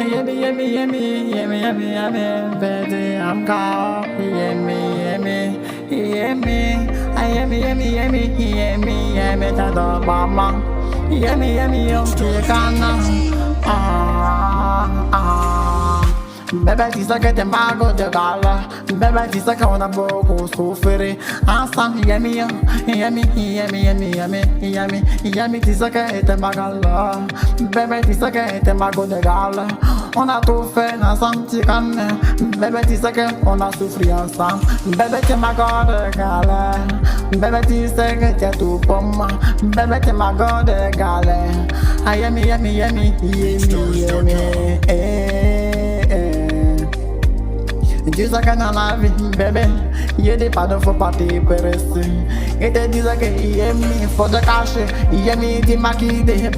Yummy, yummy, yummy, yummy, yummy, yummy, baby, I'm caught. Yummy, yummy, yummy, yummy, yummy, yummy, yummy, yummy, tado mama. Yummy, yummy, yummy, kana. Bebe ti sa che te mago de gala. Bebe ti sa che una poco soffre. Ansam yummy, yummy, yummy, yummy, yummy, yummy, yummy, ti sa che te magala. Bebe ti sa che te mago de gala. On a tout fait ensemble, tu connais. Bébé, tu sais qu'on a souffert ensemble. Bébé, tu m'as gardé galère. Bébé, tu sais que t'es tout pour moi. Bébé, tu m'as gardé galère. Ah, yummy, yummy, yummy, yummy, yummy. Tu sais que dans la vie, bébé, y'a des pas de faut pas te presser. Et te disais que yummy, faut te cacher. Yummy, tu m'as quitté.